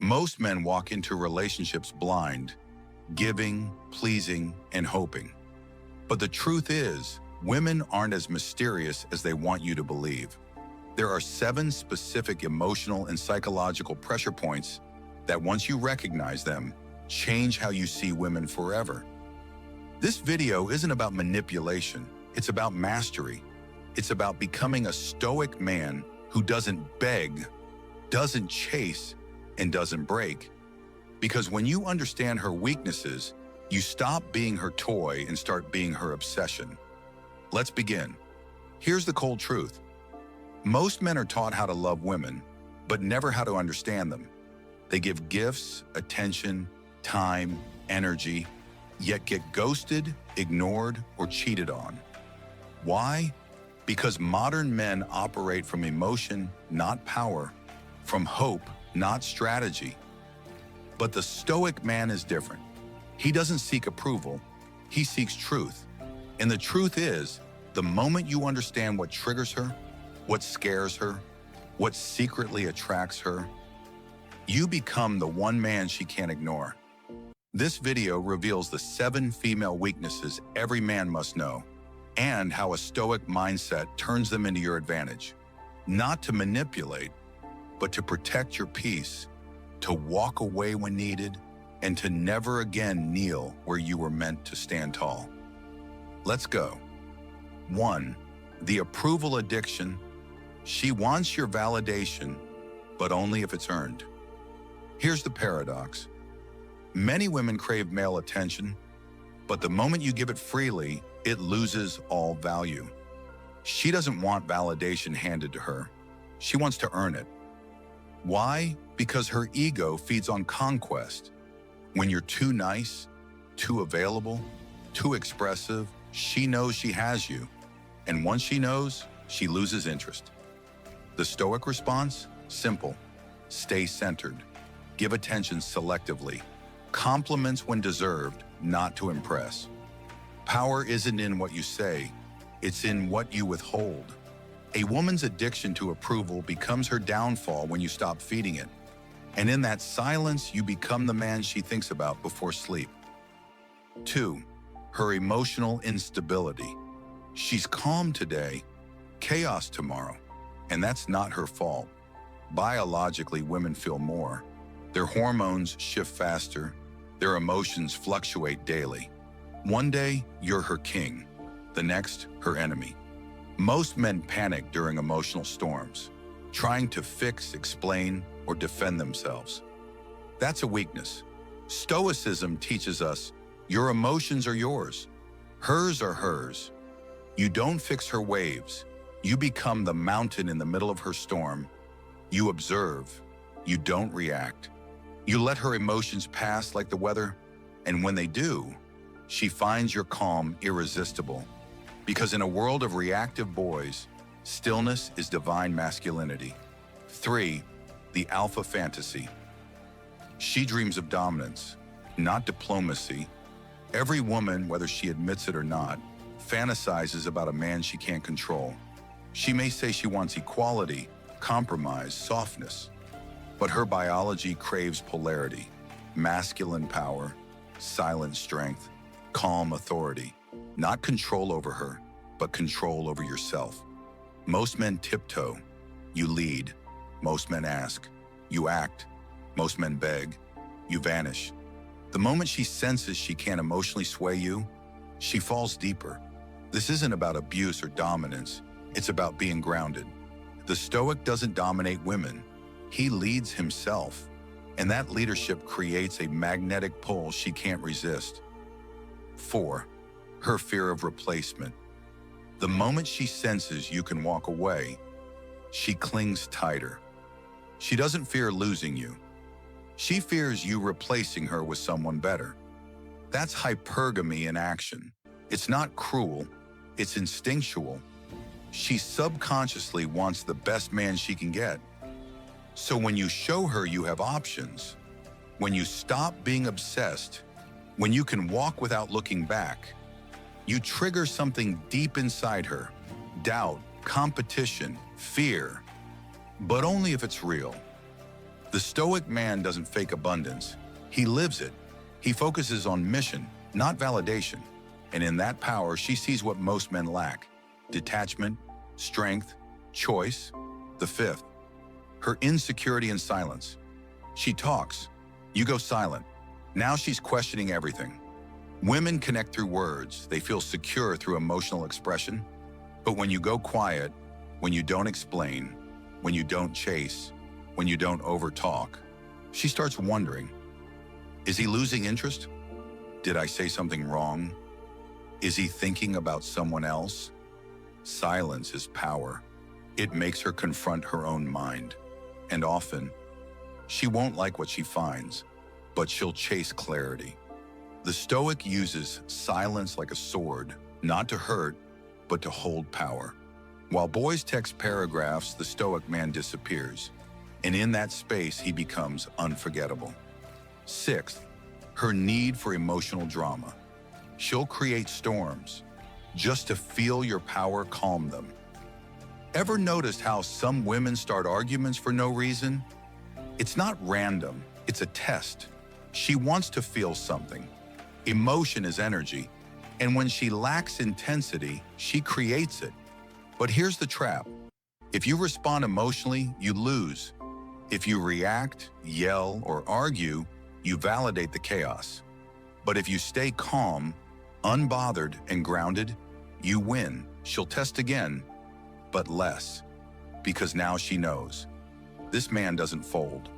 Most men walk into relationships blind, giving, pleasing, and hoping. But the truth is, women aren't as mysterious as they want you to believe. There are 7 specific emotional and psychological pressure points that, once you recognize them, change how you see women forever. This video isn't about manipulation, it's about mastery. It's about becoming a stoic man who doesn't beg, doesn't chase, and doesn't break. Because when you understand her weaknesses, you stop being her toy and start being her obsession. Let's begin. Here's the cold truth. Most men are taught how to love women, but never how to understand them. They give gifts, attention, time, energy, yet get ghosted, ignored, or cheated on. Why? Because modern men operate from emotion, not power, from hope, not strategy. But the Stoic man is different. He doesn't seek approval, he seeks truth. And the truth is, the moment you understand what triggers her, what scares her, what secretly attracts her, you become the one man she can't ignore. This video reveals the 7 female weaknesses every man must know, and how a Stoic mindset turns them into your advantage. Not to manipulate, but to protect your peace, to walk away when needed, and to never again kneel where you were meant to stand tall. Let's go. 1. The approval addiction. She wants your validation, but only if it's earned. Here's the paradox. Many women crave male attention, but the moment you give it freely, it loses all value. She doesn't want validation handed to her. She wants to earn it. Why? Because her ego feeds on conquest. When you're too nice, too available, too expressive, she knows she has you. And once she knows, she loses interest. The Stoic response? Simple. Stay centered. Give attention selectively. Compliments when deserved, not to impress. Power isn't in what you say, it's in what you withhold. A woman's addiction to approval becomes her downfall when you stop feeding it. And in that silence, you become the man she thinks about before sleep. 2. Her emotional instability. She's calm today, chaos tomorrow, and that's not her fault. Biologically, women feel more. Their hormones shift faster. Their emotions fluctuate daily. One day, you're her king. The next, her enemy. Most men panic during emotional storms, trying to fix, explain, or defend themselves. That's a weakness. Stoicism teaches us your emotions are yours. Hers are hers. You don't fix her waves. You become the mountain in the middle of her storm. You observe. You don't react. You let her emotions pass like the weather, and when they do, she finds your calm irresistible. Because in a world of reactive boys, stillness is divine masculinity. 3. The alpha fantasy. She dreams of dominance, not diplomacy. Every woman, whether she admits it or not, fantasizes about a man she can't control. She may say she wants equality, compromise, softness, but her biology craves polarity, masculine power, silent strength, calm authority. Not control over her, but control over yourself. Most men tiptoe. You lead. Most men ask. You act. Most men beg. You vanish. The moment she senses she can't emotionally sway you, she falls deeper. This isn't about abuse or dominance. It's about being grounded. The Stoic doesn't dominate women. He leads himself. And that leadership creates a magnetic pull she can't resist. 4. Her fear of replacement. The moment she senses you can walk away, she clings tighter. She doesn't fear losing you. She fears you replacing her with someone better. That's hypergamy in action. It's not cruel, it's instinctual. She subconsciously wants the best man she can get. So when you show her you have options, when you stop being obsessed, when you can walk without looking back, you trigger something deep inside her. Doubt, competition, fear. But only if it's real. The Stoic man doesn't fake abundance. He lives it. He focuses on mission, not validation. And in that power, she sees what most men lack: detachment, strength, choice. The fifth, her insecurity and silence. She talks. You go silent. Now she's questioning everything. Women connect through words. They feel secure through emotional expression. But when you go quiet, when you don't explain, when you don't chase, when you don't overtalk, she starts wondering, is he losing interest? Did I say something wrong? Is he thinking about someone else? Silence is power. It makes her confront her own mind. And often, she won't like what she finds, but she'll chase clarity. The Stoic uses silence like a sword, not to hurt, but to hold power. While boys text paragraphs, the Stoic man disappears, and in that space, he becomes unforgettable. Sixth, her need for emotional drama. She'll create storms just to feel your power calm them. Ever noticed how some women start arguments for no reason? It's not random, it's a test. She wants to feel something. Emotion is energy, and when she lacks intensity, she creates it. But here's the trap. If you respond emotionally, you lose. If you react, yell, or argue, you validate the chaos. But if you stay calm, unbothered, and grounded, you win. She'll test again, but less, because now she knows. This man doesn't fold.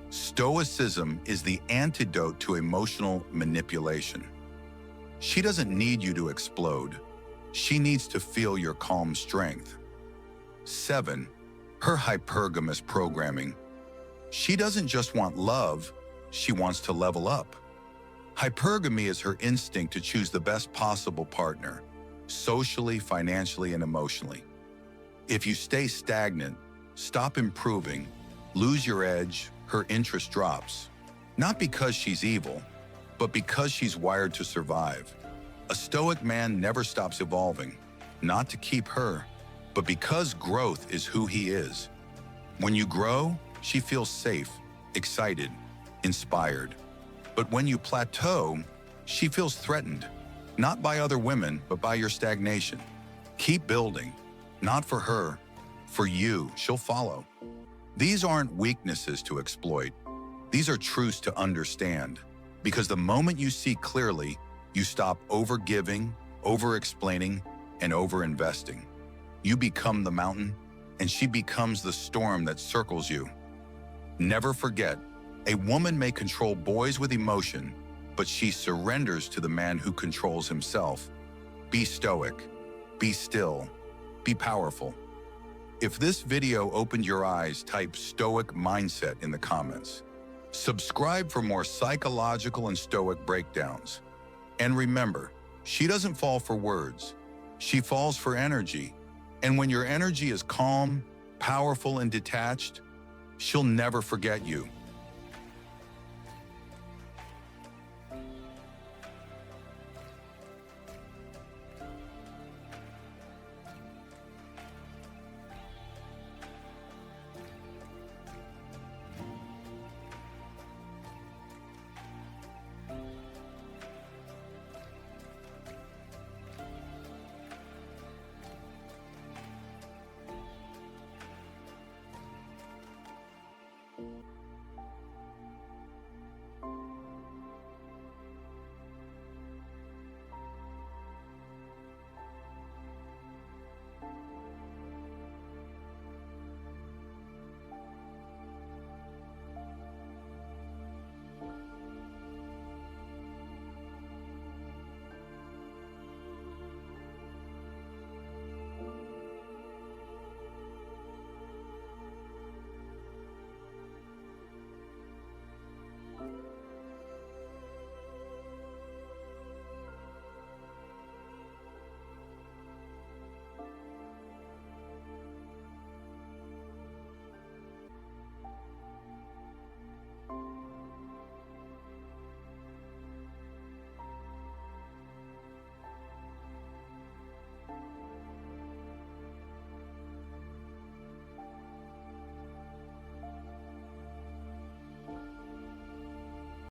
Stoicism is the antidote to emotional manipulation. She doesn't need you to explode. She needs to feel your calm strength. 7, her hypergamous programming. She doesn't just want love, she wants to level up. Hypergamy is her instinct to choose the best possible partner, socially, financially, and emotionally. If you stay stagnant, stop improving, lose your edge, her interest drops. Not because she's evil, but because she's wired to survive. A Stoic man never stops evolving, not to keep her, but because growth is who he is. When you grow, she feels safe, excited, inspired. But when you plateau, she feels threatened, not by other women, but by your stagnation. Keep building, not for her, for you. She'll follow. These aren't weaknesses to exploit. These are truths to understand. Because the moment you see clearly, you stop over-giving, over-explaining, and over-investing. You become the mountain, and she becomes the storm that circles you. Never forget, a woman may control boys with emotion, but she surrenders to the man who controls himself. Be stoic, be still, be powerful. If this video opened your eyes, type Stoic Mindset in the comments. Subscribe for more psychological and Stoic breakdowns. And remember, she doesn't fall for words. She falls for energy. And when your energy is calm, powerful, and detached, she'll never forget you.